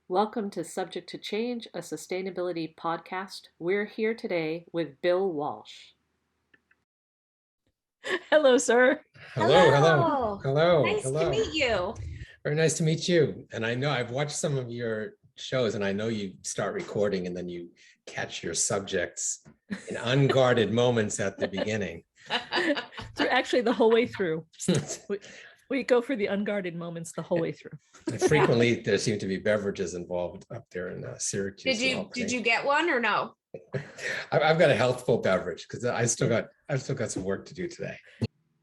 Welcome to Subject to Change, a sustainability podcast. We're here today with Bill Walsh. Hello, sir. Hello, Hello. Nice to hello. meet you. Very nice to meet you. And I know I've watched some of your shows, and I know you start recording and then you catch your subjects in unguarded moments at the beginning. So actually, the whole way through. We go for the unguarded moments the whole way through. And frequently, there seem to be beverages involved up there in Syracuse. Did you get one or no? I've got a healthful beverage because I've still got some work to do today.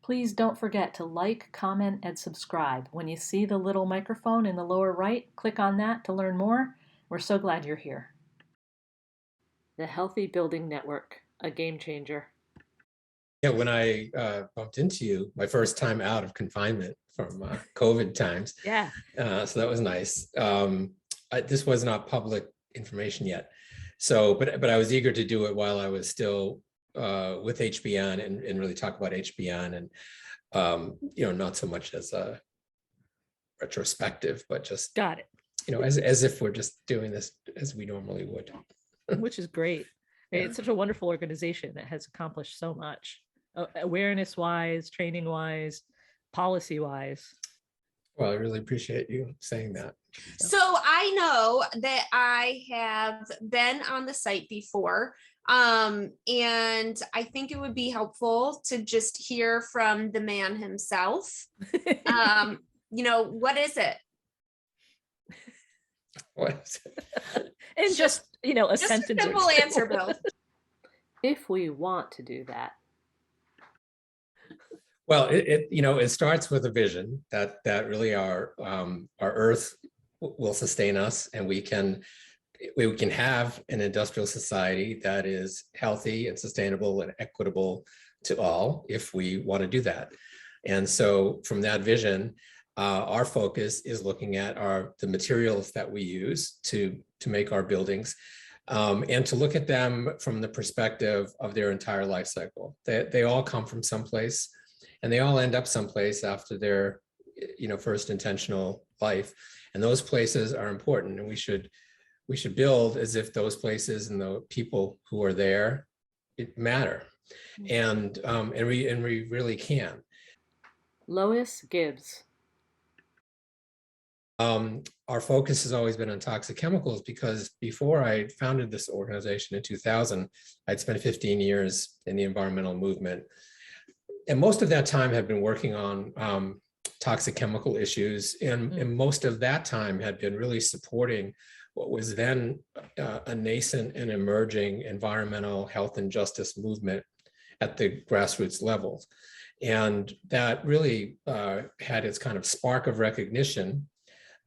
Please don't forget to like, comment, and subscribe. When you see the little microphone in the lower right, click on that to learn more. We're so glad you're here. The Healthy Building Network, a game changer. Yeah, when I bumped into you, my first time out of confinement from COVID times. Yeah. So that was nice. This was not public information yet. So, but I was eager to do it while I was still with HBN and really talk about HBN and, not so much as a retrospective, but just, Got it. As if we're just doing this as we normally would. Which is great. Yeah. It's such a wonderful organization that has accomplished so much. Awareness-wise, training-wise, policy-wise. Well, I really appreciate you saying that. So I know that I have been on the site before, and I think it would be helpful to just hear from the man himself. What is it? What is it? And just a Just sentence. a simple answer, Bill. If we want to do that. Well, it starts with a vision that really our Earth will sustain us, and we can have an industrial society that is healthy and sustainable and equitable to all if we want to do that. And so, from that vision, our focus is looking at the materials that we use to make our buildings, and to look at them from the perspective of their entire life cycle. They all come from someplace. And they all end up someplace after their, first intentional life. And those places are important. And we should build as if those places and the people who are there, it matter. And we really can. Lois Gibbs. Our focus has always been on toxic chemicals because before I founded this organization in 2000, I'd spent 15 years in the environmental movement. And most of that time had been working on toxic chemical issues. And most of that time had been really supporting what was then a nascent and emerging environmental health and justice movement at the grassroots level. And that really had its kind of spark of recognition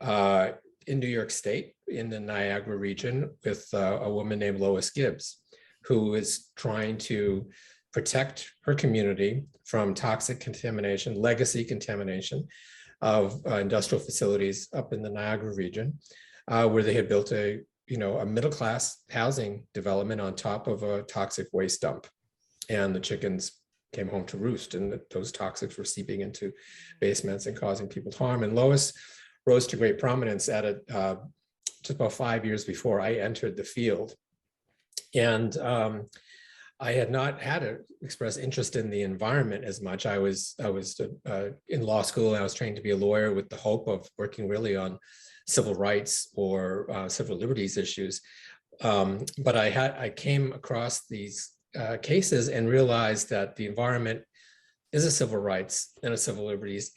in New York State, in the Niagara region, with a woman named Lois Gibbs, who is trying to protect her community from toxic contamination, legacy contamination of industrial facilities up in the Niagara region, where they had built a middle-class housing development on top of a toxic waste dump. And the chickens came home to roost, and those toxics were seeping into basements and causing people harm. And Lois rose to great prominence at it just about 5 years before I entered the field. And I had not had to express interest in the environment as much. I was in law school, and I was trained to be a lawyer with the hope of working really on civil rights or civil liberties issues. But I came across these cases and realized that the environment is a civil rights and a civil liberties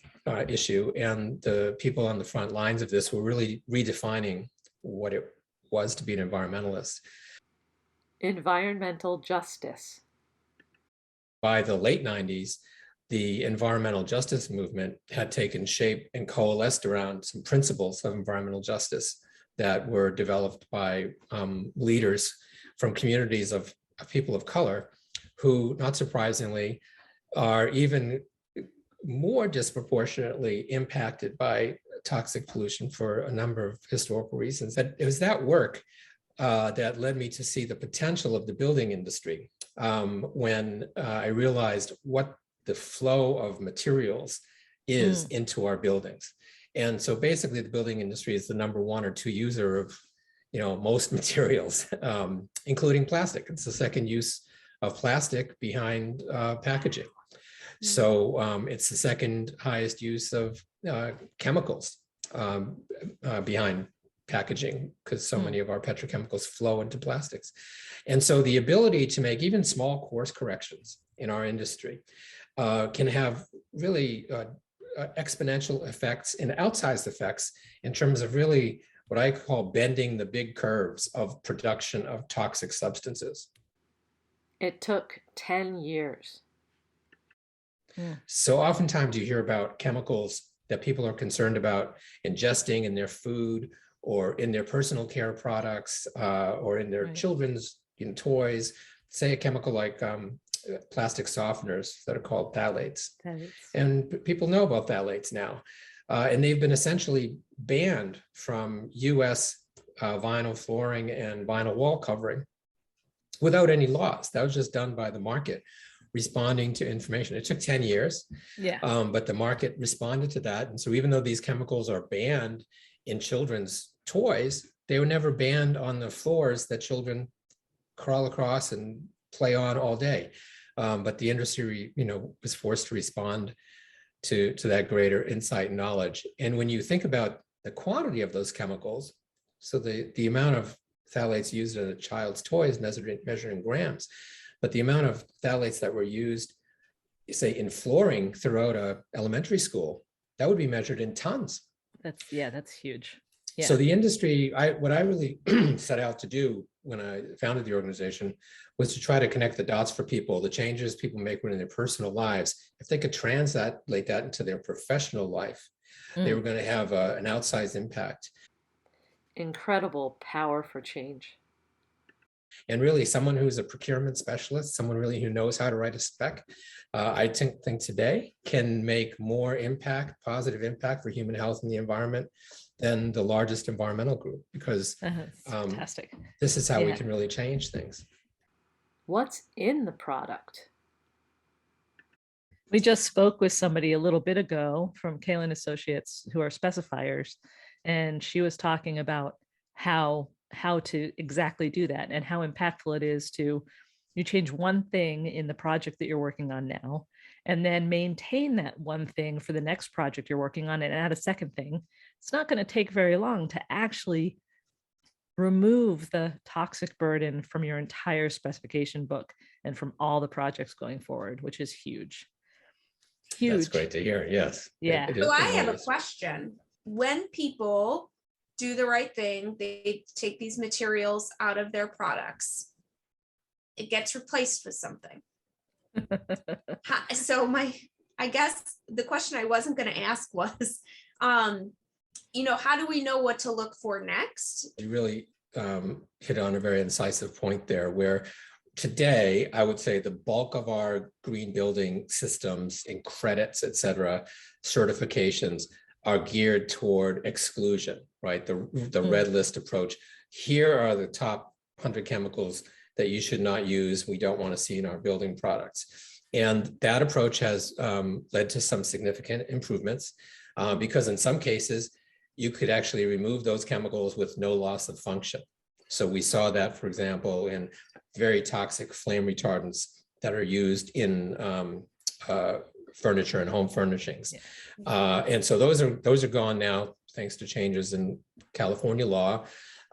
issue, and the people on the front lines of this were really redefining what it was to be an environmentalist. Environmental justice. By the late 90s, the environmental justice movement had taken shape and coalesced around some principles of environmental justice that were developed by leaders from communities of people of color, who, not surprisingly, are even more disproportionately impacted by toxic pollution for a number of historical reasons. That it was that work that led me to see the potential of the building industry when I realized what the flow of materials is into our buildings. And so basically the building industry is the number 1 or 2 user of, most materials, including plastic. It's the second use of plastic behind packaging. So it's the second highest use of chemicals behind packaging, because so many of our petrochemicals flow into plastics. And so the ability to make even small course corrections in our industry can have really exponential effects and outsized effects in terms of really what I call bending the big curves of production of toxic substances. It took 10 years. So oftentimes you hear about chemicals that people are concerned about ingesting in their food or in their personal care products or in their children's toys. Say a chemical like plastic softeners that are called phthalates. And people know about phthalates now. And they've been essentially banned from US vinyl flooring and vinyl wall covering without any laws. That was just done by the market responding to information. It took 10 years, but the market responded to that. And so even though these chemicals are banned in children's toys, they were never banned on the floors that children crawl across and play on all day. But the industry, was forced to respond to that greater insight and knowledge. And when you think about the quantity of those chemicals, so the amount of phthalates used in a child's toy is measured in grams, but the amount of phthalates that were used, say, in flooring throughout a elementary school, that would be measured in tons. That's huge. Yeah. So the industry, what I really set out to do when I founded the organization was to try to connect the dots for people, the changes people make in their personal lives. If they could translate that into their professional life, they were going to have an outsized impact. Incredible power for change. And really someone who's a procurement specialist, someone really who knows how to write a spec, I think today can make more impact, positive impact for human health and the environment than the largest environmental group, because fantastic. This is how we can really change things. What's in the product? We just spoke with somebody a little bit ago from Kalen Associates who are specifiers, and she was talking about how to exactly do that and how impactful it is to you change one thing in the project that you're working on now, and then maintain that one thing for the next project you're working on and add a second thing. It's not going to take very long to actually remove the toxic burden from your entire specification book and from all the projects going forward, which is huge. That's great to hear. Yes. Yeah. So I have a question. When people do the right thing, they take these materials out of their products, it gets replaced with something. So I guess the question I wasn't going to ask was, how do we know what to look for next? You really hit on a very incisive point there, where today, I would say the bulk of our green building systems and credits, et cetera, certifications are geared toward exclusion, right? The red list approach. Here are the top 100 chemicals that you should not use, we don't want to see in our building products. And that approach has led to some significant improvements because in some cases, you could actually remove those chemicals with no loss of function. So we saw that, for example, in very toxic flame retardants that are used in furniture and home furnishings. And so those are gone now, thanks to changes in California law,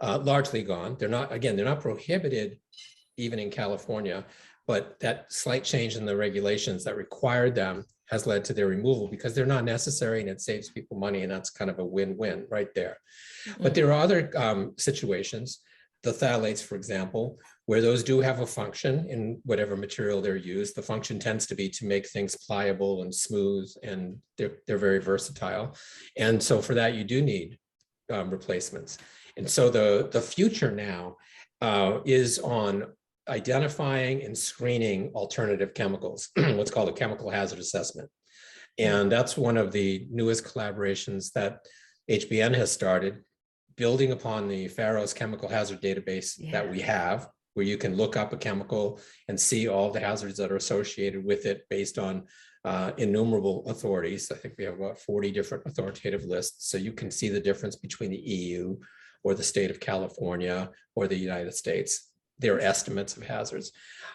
largely gone. They're not prohibited even in California, but that slight change in the regulations that required them has led to their removal because they're not necessary and it saves people money, and that's kind of a win-win right there. But there are other situations, the phthalates, for example, where those do have a function in whatever material they're used. The function tends to be to make things pliable and smooth, and they're very versatile. And so for that, you do need replacements. And so the future now is on identifying and screening alternative chemicals, what's called a chemical hazard assessment. And that's one of the newest collaborations that HBN has started, building upon the Pharos chemical hazard database that we have, where you can look up a chemical and see all the hazards that are associated with it based on innumerable authorities. I think we have about 40 different authoritative lists. So you can see the difference between the EU or the state of California or the United States. Their estimates of hazards.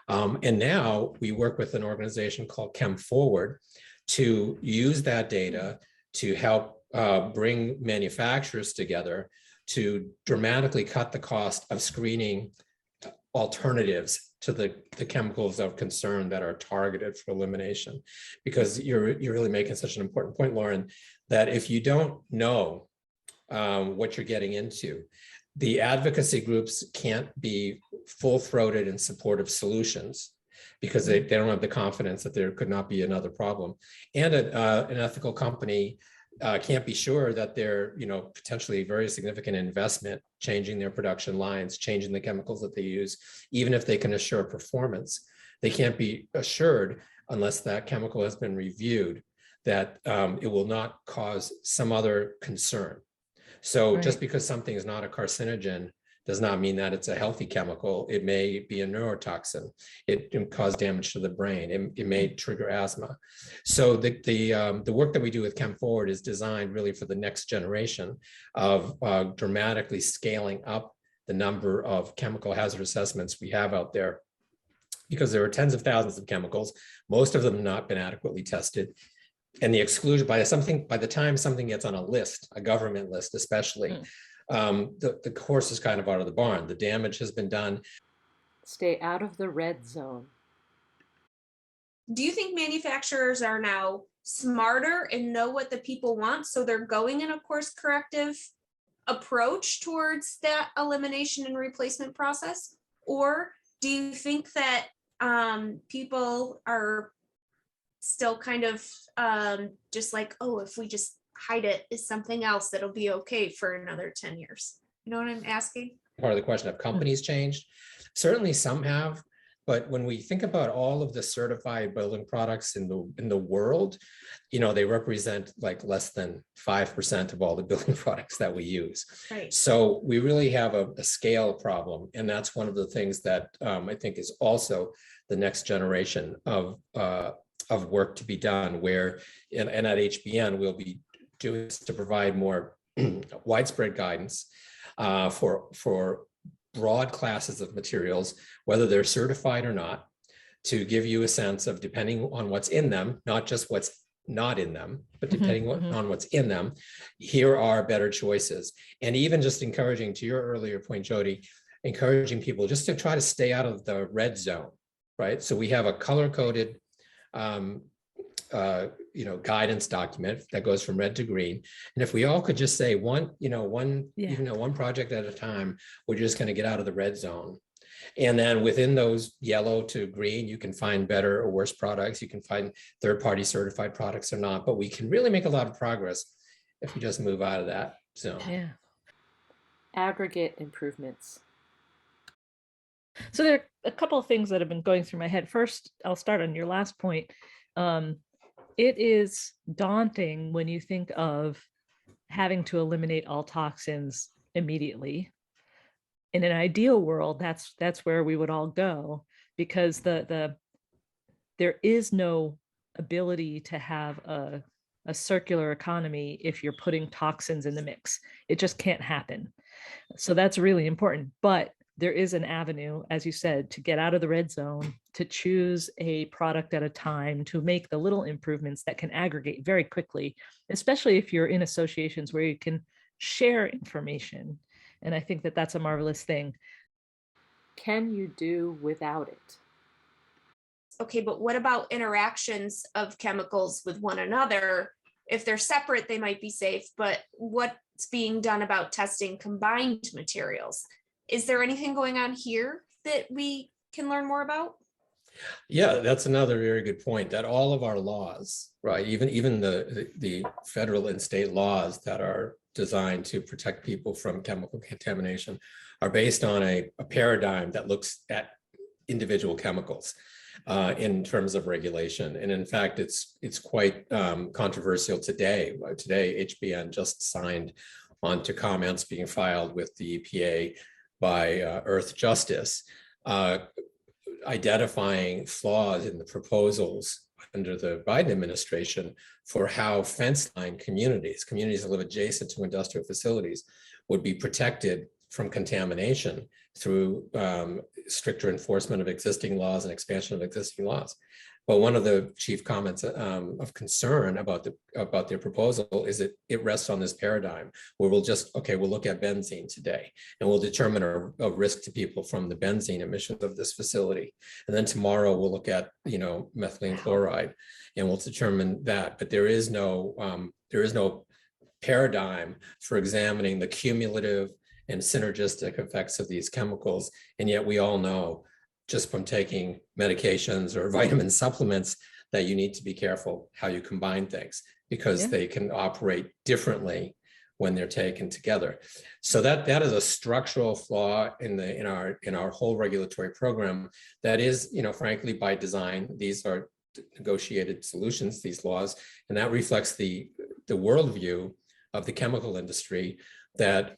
And now we work with an organization called Chem Forward to use that data to help bring manufacturers together to dramatically cut the cost of screening alternatives to the chemicals of concern that are targeted for elimination. Because you're really making such an important point, Lauren, that if you don't know what you're getting into, the advocacy groups can't be full-throated in support of solutions because they don't have the confidence that there could not be another problem. And an ethical company can't be sure that they're, potentially very significant investment, changing their production lines, changing the chemicals that they use, even if they can assure performance. They can't be assured unless that chemical has been reviewed that it will not cause some other concern. So Right. just because something is not a carcinogen does not mean that it's a healthy chemical. It may be a neurotoxin. It can cause damage to the brain. It may trigger asthma. So the work that we do with Chem Forward is designed really for the next generation of dramatically scaling up the number of chemical hazard assessments we have out there, because there are tens of thousands of chemicals. Most of them have not been adequately tested. And the exclusion by the time something gets on a list, a government list especially, the horse is kind of out of the barn. The damage has been done. Stay out of the red zone. Do you think manufacturers are now smarter and know what the people want, so they're going in a course corrective approach towards that elimination and replacement process? Or do you think that people are still kind of just like, oh, if we just hide it as something else, that'll be okay for another 10 years? You know what I'm asking? Part of the question, have companies changed? Certainly some have, but when we think about all of the certified building products in the world, they represent like less than 5% of all the building products that we use. Right. So we really have a scale problem, and that's one of the things that I think is also the next generation of work to be done, where and at HBN we'll be doing this to provide more widespread guidance for broad classes of materials, whether they're certified or not, to give you a sense of, depending on what's in them, not just what's not in them, but depending on what's in them, here are better choices. And even just encouraging, to your earlier point, Jody, encouraging people just to try to stay out of the red zone, right? So we have a color-coded guidance document that goes from red to green. And if we all could just say one project at a time, we're just going to get out of the red zone. And then within those yellow to green, you can find better or worse products. You can find third-party certified products or not, but we can really make a lot of progress if we just move out of that zone. Yeah. Aggregate improvements. So there are a couple of things that have been going through my head. First, I'll start on your last point. It is daunting when you think of having to eliminate all toxins immediately. In an ideal world, that's where we would all go, because there is no ability to have a circular economy if you're putting toxins in the mix. It just can't happen. So that's really important. But there is an avenue, as you said, to get out of the red zone, to choose a product at a time, to make the little improvements that can aggregate very quickly, especially if you're in associations where you can share information. And I think that that's a marvelous thing. Can you do without it? Okay, but what about interactions of chemicals with one another? If they're separate, they might be safe, but what's being done about testing combined materials? Is there anything going on here that we can learn more about? Yeah, that's another very good point, that all of our laws, right, even the federal and state laws that are designed to protect people from chemical contamination are based on a paradigm that looks at individual chemicals in terms of regulation. And in fact, it's quite controversial today. Today, HBN just signed on to comments being filed with the EPA by Earth Justice, identifying flaws in the proposals under the Biden administration for how fence line communities that live adjacent to industrial facilities, would be protected from contamination through stricter enforcement of existing laws and expansion of existing laws. But one of the chief comments of concern about their proposal is that it rests on this paradigm where we'll look at benzene today and we'll determine a risk to people from the benzene emissions of this facility. And then tomorrow we'll look at, methylene chloride and we'll determine that. But there is no paradigm for examining the cumulative and synergistic effects of these chemicals. And yet we all know, just from taking medications or vitamin supplements, that you need to be careful how you combine things, because they can operate differently when they're taken together. So that is a structural flaw in our whole regulatory program. That is, frankly, by design. These are negotiated solutions, these laws, and that reflects the worldview of the chemical industry, that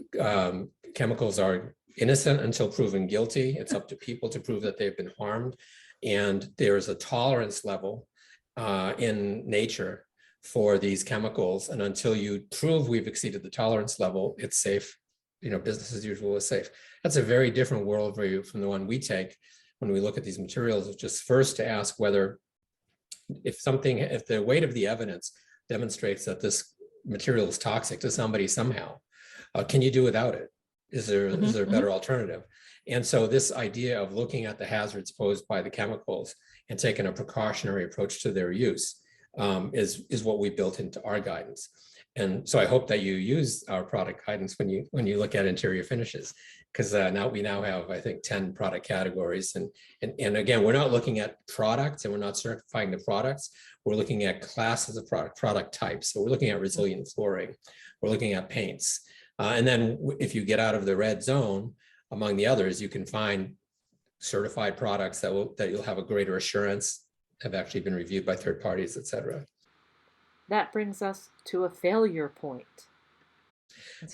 chemicals are innocent until proven guilty. It's up to people to prove that they've been harmed. And there's a tolerance level in nature for these chemicals. And until you prove we've exceeded the tolerance level, it's safe. Business as usual is safe. That's a very different worldview from the one we take when we look at these materials. It's just first to ask whether, if the weight of the evidence demonstrates that this material is toxic to somebody somehow, can you do without it? Is there a better alternative? And so this idea of looking at the hazards posed by the chemicals and taking a precautionary approach to their use is what we built into our guidance. And so I hope that you use our product guidance when you look at interior finishes, because we now have, I think, 10 product categories. And again, we're not looking at products and we're not certifying the products. We're looking at classes of product types. So we're looking at resilient flooring. We're looking at paints. And then if you get out of the red zone, among the others, you can find certified products that you'll have a greater assurance have actually been reviewed by third parties, et cetera. That brings us to a failure point.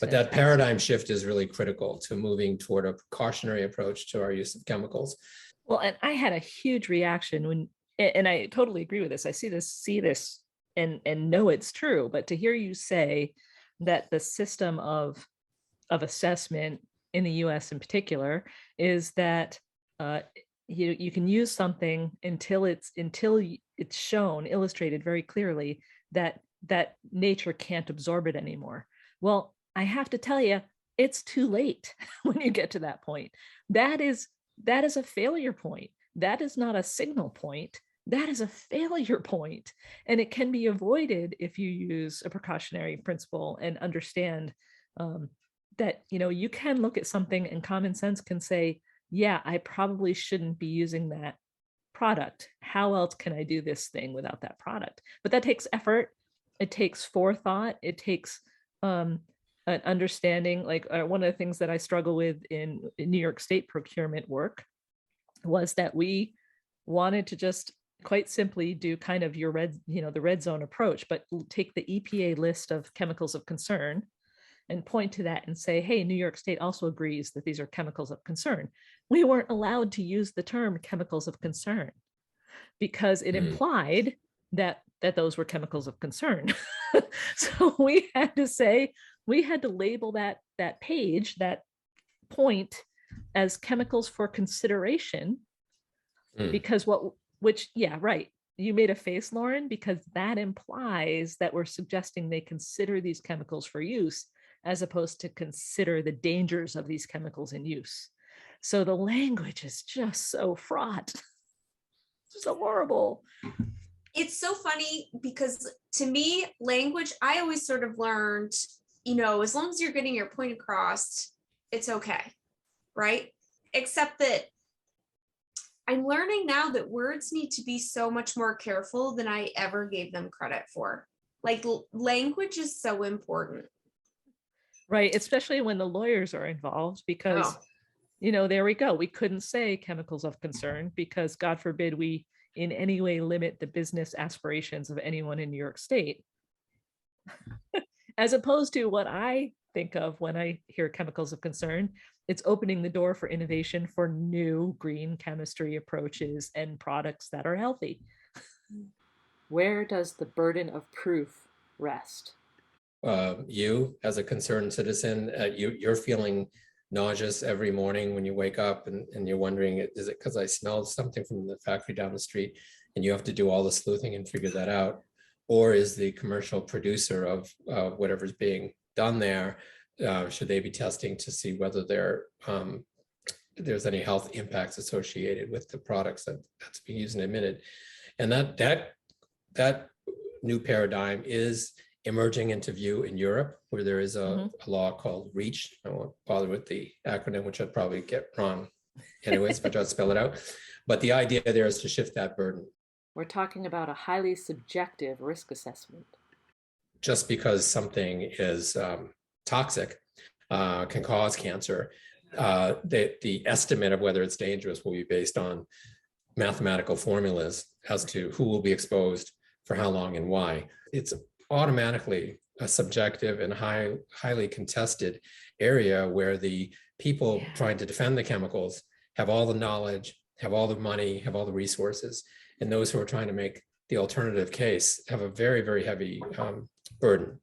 But that paradigm shift is really critical to moving toward a precautionary approach to our use of chemicals. Well, and I had a huge reaction and I totally agree with this. I see this and know it's true, but to hear you say that the system of assessment in the US in particular is that you can use something until it's shown, illustrated very clearly that nature can't absorb it anymore. Well, I have to tell you, it's too late when you get to that point. That is a failure point. That is not a signal point. That is a failure point. And it can be avoided if you use a precautionary principle and understand that, you can look at something and common sense can say, yeah, I probably shouldn't be using that product. How else can I do this thing without that product? But that takes effort. It takes forethought. It takes an understanding. Like one of the things that I struggle with in New York State procurement work was that we wanted to just quite simply do kind of the red zone approach, but take the EPA list of chemicals of concern and point to that and say, hey, New York State also agrees that these are chemicals of concern. We weren't allowed to use the term chemicals of concern because it implied that those were chemicals of concern. So we had to label that page, that point, as chemicals for consideration, because you made a face, Lauren, because that implies that we're suggesting they consider these chemicals for use as opposed to consider the dangers of these chemicals in use. So the language is just so fraught. It's so horrible. It's so funny because to me, language, I always sort of learned, as long as you're getting your point across, it's okay, right? Except that I'm learning now that words need to be so much more careful than I ever gave them credit for. Like language is so important. Right, especially when the lawyers are involved, because, there we go. We couldn't say chemicals of concern because, God forbid, we in any way limit the business aspirations of anyone in New York State. As opposed to what I think of when I hear chemicals of concern. It's opening the door for innovation for new green chemistry approaches and products that are healthy. Where does the burden of proof rest? You, as a concerned citizen, you're feeling nauseous every morning when you wake up, and you're wondering, is it because I smelled something from the factory down the street? And you have to do all the sleuthing and figure that out. Or is the commercial producer of whatever's being done there, should they be testing to see whether there's any health impacts associated with the products that's being used and emitted? And that new paradigm is emerging into view in Europe, where there is a law called REACH. I won't bother with the acronym, which I'd probably get wrong anyways, but I'll spell it out. But the idea there is to shift that burden. We're talking about a highly subjective risk assessment. Just because something is toxic, can cause cancer, the estimate of whether it's dangerous will be based on mathematical formulas as to who will be exposed, for how long, and why. It's automatically a subjective and highly contested area where the people trying to defend the chemicals have all the knowledge, have all the money, have all the resources, and those who are trying to make the alternative case have a very, very heavy burden.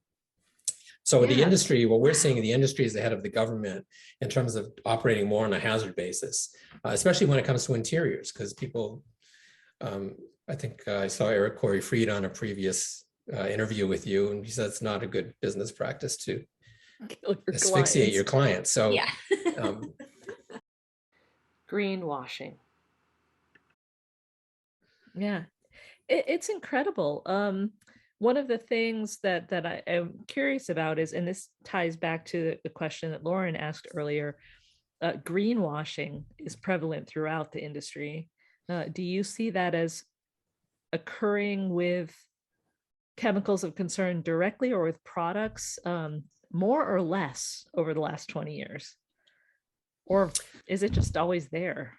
So the industry, what we're seeing, the industry is ahead of the government in terms of operating more on a hazard basis, especially when it comes to interiors, because people, I think I saw Eric Corey Fried on a previous interview with you, and he said it's not a good business practice to asphyxiate your clients. So yeah. Greenwashing. Yeah, it's incredible. One of the things that I am curious about is, and this ties back to the question that Lauren asked earlier, greenwashing is prevalent throughout the industry. Do you see that as occurring with chemicals of concern directly or with products, more or less over the last 20 years? Or is it just always there?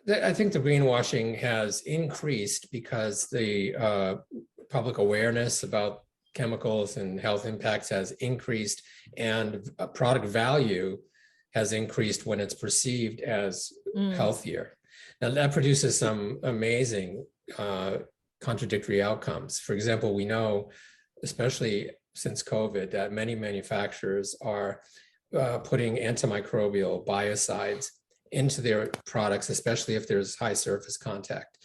I think the greenwashing has increased because the public awareness about chemicals and health impacts has increased, and product value has increased when it's perceived as healthier. Now that produces some amazing contradictory outcomes. For example, we know, especially since COVID, that many manufacturers are putting antimicrobial biocides into their products, especially if there's high surface contact.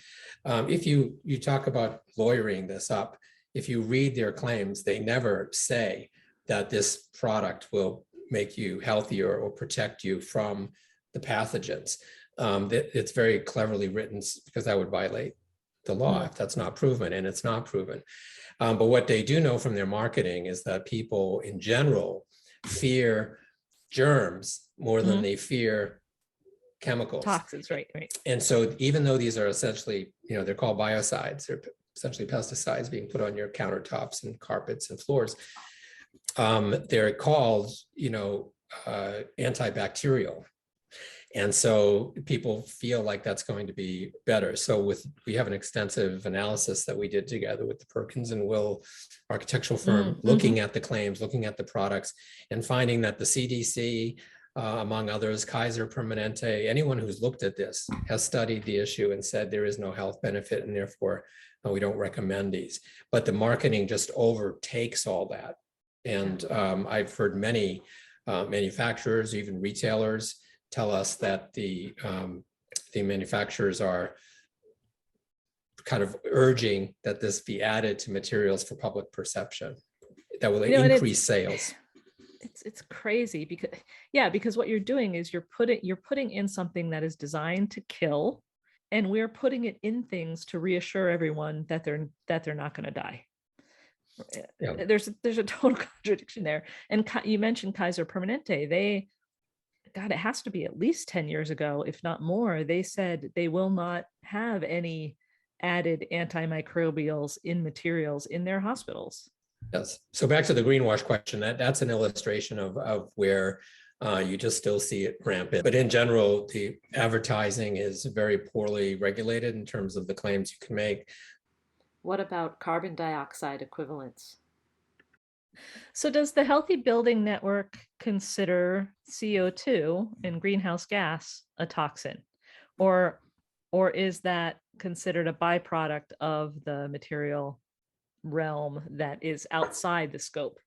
If you talk about lawyering this up, if you read their claims, they never say that this product will make you healthier or protect you from the pathogens. It's very cleverly written because that would violate the law if that's not proven, and it's not proven. But what they do know from their marketing is that people in general fear germs more than they fear chemicals. Toxins, right. And so even though these are essentially, they're called biocides, they're essentially pesticides being put on your countertops and carpets and floors, they're called, antibacterial. And so people feel like that's going to be better. So we have an extensive analysis that we did together with the Perkins and Will architectural firm, looking at the claims, looking at the products, and finding that the CDC, among others, Kaiser Permanente, anyone who's looked at this has studied the issue and said there is no health benefit, and therefore we don't recommend these. But the marketing just overtakes all that. And I've heard many manufacturers, even retailers, tell us that the manufacturers are kind of urging that this be added to materials for public perception that will increase sales. It's crazy because what you're doing is you're putting in something that is designed to kill, and we're putting it in things to reassure everyone that they're not going to die. Yeah. There's a total contradiction there. And you mentioned Kaiser Permanente. God, it has to be at least 10 years ago, if not more. They said they will not have any added antimicrobials in materials in their hospitals. Yes. So back to the greenwash question, that's an illustration of where you just still see it rampant. But in general, the advertising is very poorly regulated in terms of the claims you can make. What about carbon dioxide equivalents? So does the Healthy Building Network consider CO2 and greenhouse gas a toxin? Or is that considered a byproduct of the material realm that is outside the scope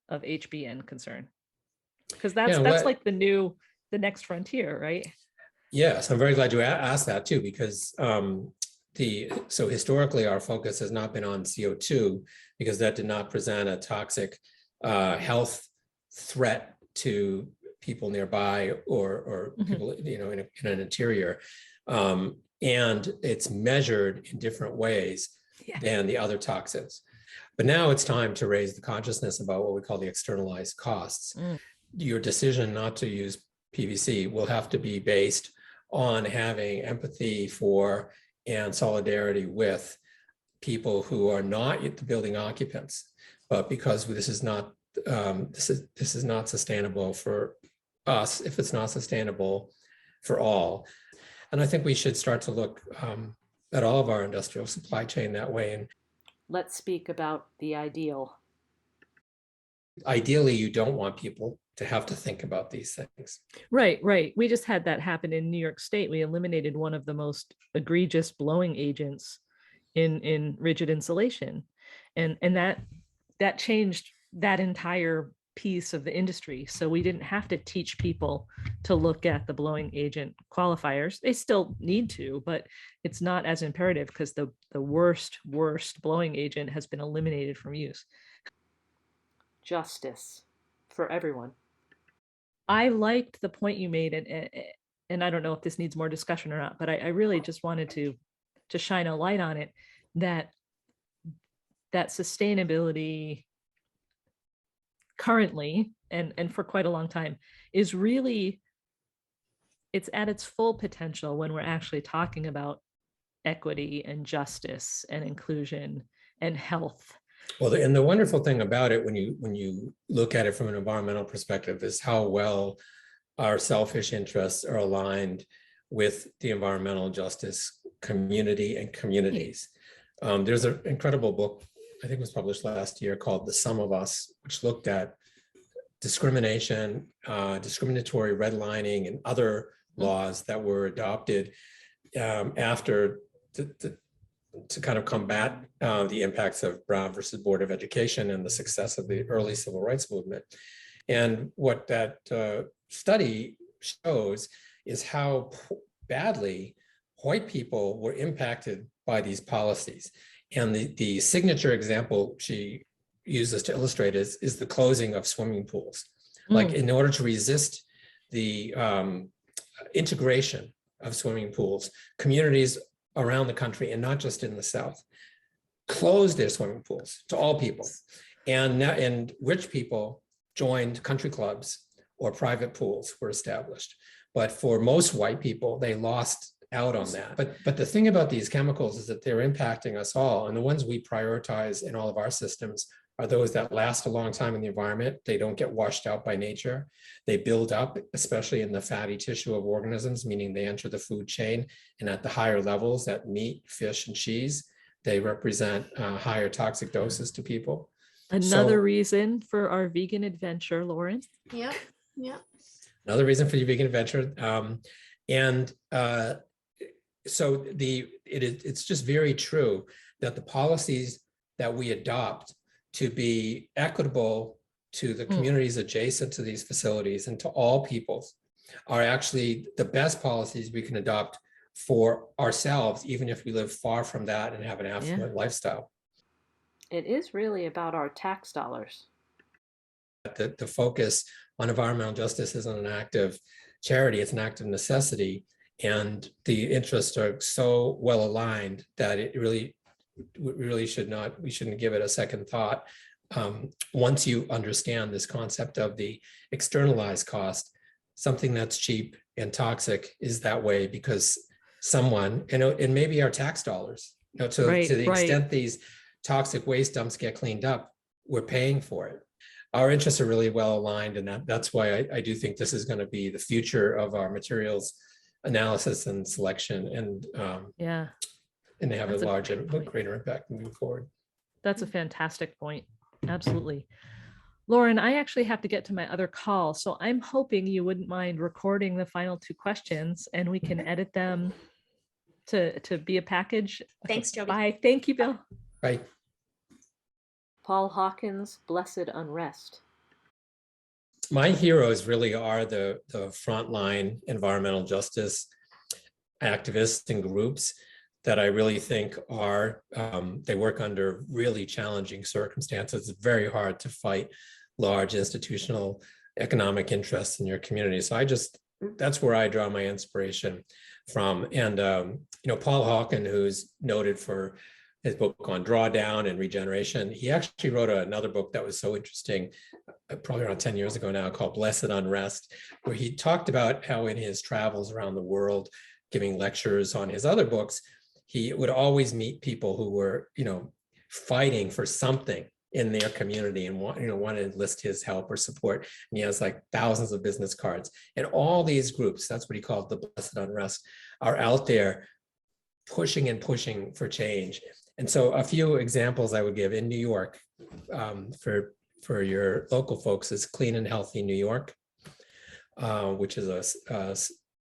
of HBN concern? Because that's like the next frontier, right? Yes, I'm very glad you asked that too, because so historically our focus has not been on CO2 because that did not present a toxic health threat to people nearby or people, in an interior. And it's measured in different ways than the other toxins. But now it's time to raise the consciousness about what we call the externalized costs. Your decision not to use PVC will have to be based on having empathy for and solidarity with people who are not the building occupants, but because this is not sustainable for us if it's not sustainable for all. And I think we should start to look at all of our industrial supply chain that way. And let's speak about the ideal. Ideally, you don't want people to have to think about these things. Right. We just had that happen in New York State. We eliminated one of the most egregious blowing agents in rigid insulation. And that changed that entire piece of the industry. So we didn't have to teach people to look at the blowing agent qualifiers. They still need to, but it's not as imperative because the worst blowing agent has been eliminated from use. Justice for everyone. I liked the point you made, and I don't know if this needs more discussion or not, but I really just wanted to shine a light on it, that sustainability currently and for quite a long time is really, it's at its full potential when we're actually talking about equity and justice and inclusion and health. Well, and the wonderful thing about it when you look at it from an environmental perspective is how well our selfish interests are aligned with the environmental justice community and communities. There's an incredible book, I think it was published last year, called The Sum of Us, which looked at discrimination, discriminatory redlining, and other laws that were adopted after to kind of combat the impacts of Brown versus Board of Education and the success of the early civil rights movement. And what that study shows is how badly white people were impacted by these policies. And the signature example she uses to illustrate is the closing of swimming pools. Like, in order to resist the integration of swimming pools, communities around the country, and not just in the South, closed their swimming pools to all people. And rich people joined country clubs or private pools were established. But for most white people, they lost out on that. But the thing about these chemicals is that they're impacting us all. And the ones we prioritize in all of our systems are those that last a long time in the environment. They don't get washed out by nature. They build up, especially in the fatty tissue of organisms, meaning they enter the food chain. And at the higher levels, at meat, fish, and cheese, they represent higher toxic doses to people. Another reason for our vegan adventure, Lauren. Yeah. Another reason for your vegan adventure. So it's just very true that the policies that we adopt to be equitable to the communities adjacent to these facilities and to all peoples are actually the best policies we can adopt for ourselves, even if we live far from that and have an affluent lifestyle. It is really about our tax dollars. The focus on environmental justice isn't an act of charity, it's an act of necessity. And the interests are so well aligned that we shouldn't give it a second thought. Once you understand this concept of the externalized cost, something that's cheap and toxic is that way because someone, and maybe our tax dollars, to the extent these toxic waste dumps get cleaned up, we're paying for it. Our interests are really well aligned, and that's why I do think this is going to be the future of our materials analysis and selection, and they have a larger, greater impact moving forward. That's a fantastic point. Absolutely. Lauren, I actually have to get to my other call, so I'm hoping you wouldn't mind recording the final two questions and we can edit them to be a package. Thanks, Joby. Bye. Thank you, Bill. Right. Paul Hawkins, Blessed Unrest. My heroes really are the frontline environmental justice activists and groups that I really think are, they work under really challenging circumstances. It's very hard to fight large institutional economic interests in your community. So that's where I draw my inspiration from. And, Paul Hawken, who's noted for his book on drawdown and regeneration, he actually wrote another book that was so interesting, probably around 10 years ago now, called Blessed Unrest, where he talked about how in his travels around the world, giving lectures on his other books, he would always meet people who were, fighting for something in their community and wanted to enlist his help or support. And he has like thousands of business cards. And all these groups, that's what he called the Blessed Unrest, are out there pushing and pushing for change. And so a few examples I would give in New York, for your local folks, is Clean and Healthy New York, which is a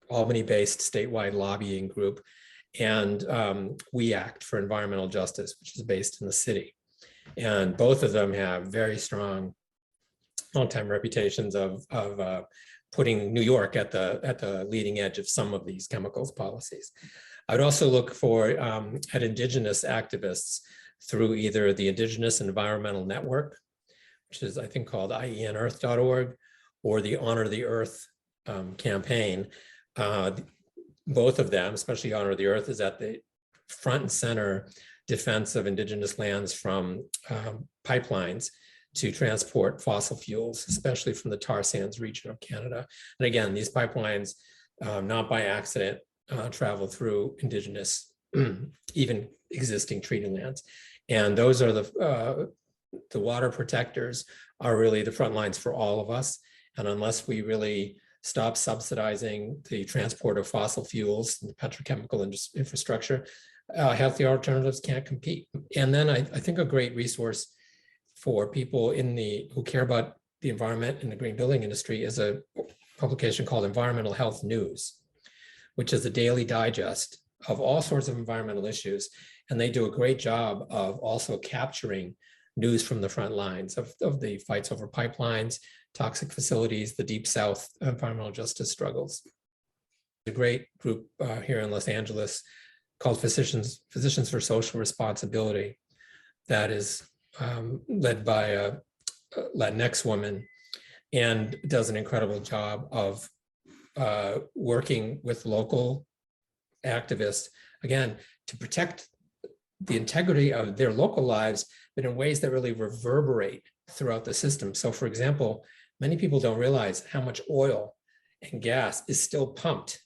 Albany-based statewide lobbying group, and We Act for Environmental Justice, which is based in the city. And both of them have very strong long-time reputations of putting New York at the leading edge of some of these chemicals policies. I would also look for at Indigenous activists through either the Indigenous Environmental Network, which is I think called ienearth.org, or the Honor the Earth campaign. Both of them, especially Honor the Earth, is at the front and center defense of Indigenous lands from pipelines to transport fossil fuels, especially from the tar sands region of Canada. And again, these pipelines, not by accident, travel through Indigenous, even existing treaty lands. And those are the water protectors are really the front lines for all of us. And unless we really stop subsidizing the transport of fossil fuels and the petrochemical infrastructure, healthy alternatives can't compete. And then I think a great resource for people who care about the environment and the green building industry is a publication called Environmental Health News, which is a daily digest of all sorts of environmental issues. And they do a great job of also capturing news from the front lines of the fights over pipelines, toxic facilities, the Deep South environmental justice struggles. A great group here in Los Angeles called Physicians for Social Responsibility that is led by a Latinx woman and does an incredible job of working with local activists, again, to protect the integrity of their local lives, but in ways that really reverberate throughout the system. So for example, many people don't realize how much oil and gas is still pumped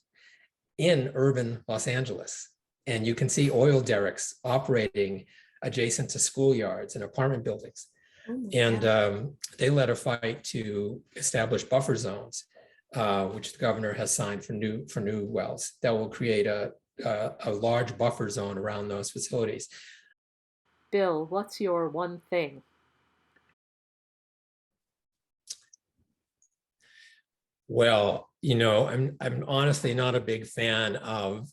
in urban Los Angeles. And you can see oil derricks operating adjacent to schoolyards and apartment buildings. And they led a fight to establish buffer zones, which the governor has signed for new wells that will create a large buffer zone around those facilities. Bill, what's your one thing? Well, I'm honestly not a big fan of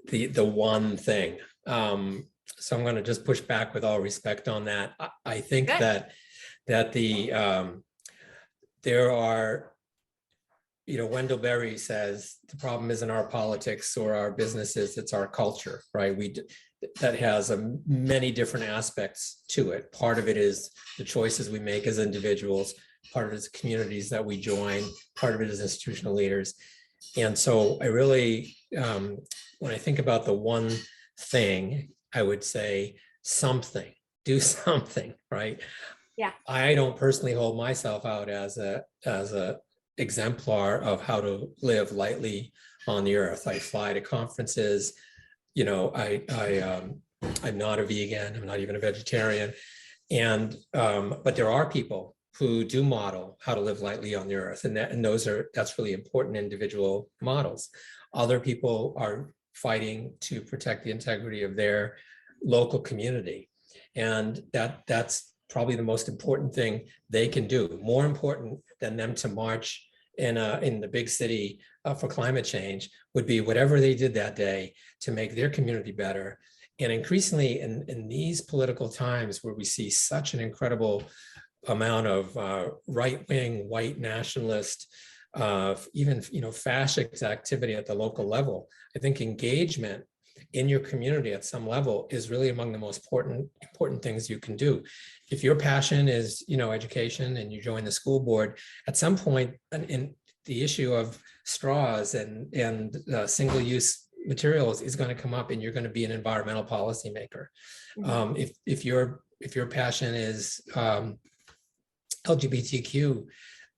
the one thing. So I'm going to just push back with all respect on that. I think that there are, Wendell Berry says the problem isn't our politics or our businesses, it's our culture, right? That has many different aspects to it. Part of it is the choices we make as individuals. Part of it is communities that we join. Part of it is institutional leaders. And so I really, when I think about the one thing, I would say do something, right? Yeah. I don't personally hold myself out as a exemplar of how to live lightly on the earth. I fly to conferences, I'm not a vegan, I'm not even a vegetarian. And but there are people who do model how to live lightly on the earth, and that's really important individual models. Other people are fighting to protect the integrity of their local community, and that's probably the most important thing they can do, more important than them to march in the big city for climate change, would be whatever they did that day to make their community better. And increasingly in these political times where we see such an incredible amount of right-wing, white nationalist, even fascist activity at the local level, I think engagement in your community at some level is really among the most important things you can do. If your passion is education and you join the school board, at some point in the issue of straws and single-use materials is going to come up, and you're going to be an environmental policymaker. If your passion is LGBTQ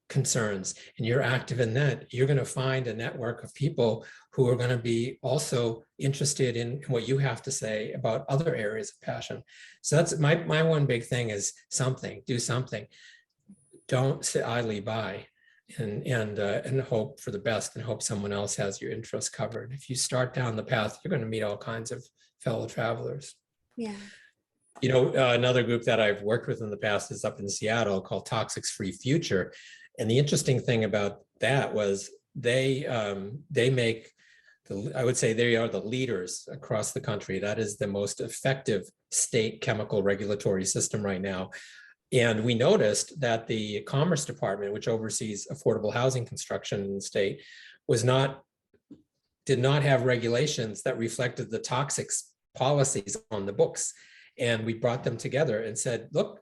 concerns and you're active in that, you're going to find a network of people who are going to be also interested in what you have to say about other areas of passion. So that's my one big thing is do something. Don't sit idly by and hope for the best and hope someone else has your interests covered. If you start down the path, you're going to meet all kinds of fellow travelers. Yeah. Another group that I've worked with in the past is up in Seattle called Toxics Free Future. And the interesting thing about that was they make, I would say they are the leaders across the country. That is the most effective state chemical regulatory system right now. And we noticed that the Commerce Department, which oversees affordable housing construction in the state, did not have regulations that reflected the toxics policies on the books. And we brought them together and said, look,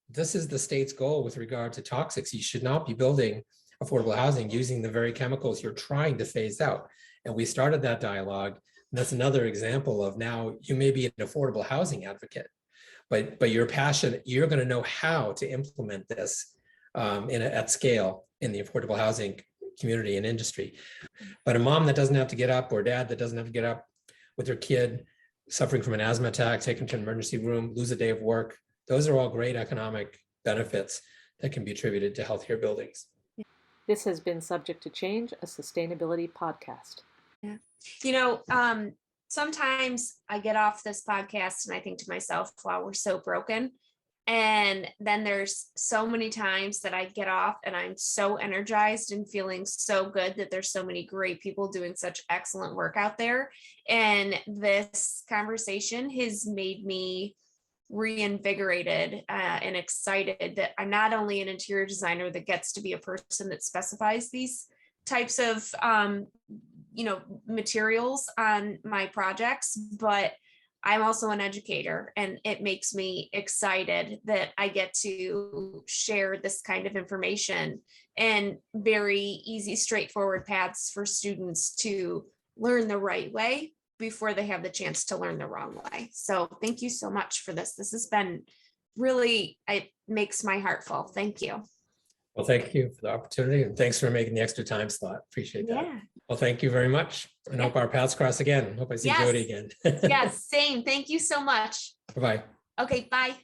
this is the state's goal with regard to toxics. You should not be building affordable housing using the very chemicals you're trying to phase out. And we started that dialogue. And that's another example of now you may be an affordable housing advocate, but your passion, you're going to know how to implement this at scale in the affordable housing community and industry. But a mom that doesn't have to get up, or dad that doesn't have to get up with their kid suffering from an asthma attack, take them to an emergency room, lose a day of work, those are all great economic benefits that can be attributed to healthier buildings. This has been Subject to Change, a sustainability podcast. Yeah. Sometimes I get off this podcast and I think to myself, wow, we're so broken. And then there's so many times that I get off and I'm so energized and feeling so good that there's so many great people doing such excellent work out there. And this conversation has made me reinvigorated and excited that I'm not only an interior designer that gets to be a person that specifies these types of materials on my projects, but I'm also an educator, and it makes me excited that I get to share this kind of information and very easy, straightforward paths for students to learn the right way before they have the chance to learn the wrong way. So thank you so much for this. This has been really, it makes my heart full. Thank you. Well, thank you for the opportunity, and thanks for making the extra time slot. Appreciate that. Yeah. Well, thank you very much, and hope our paths cross again. Hope I see Jody again. Yes, same. Thank you so much. Bye-bye. Okay, bye.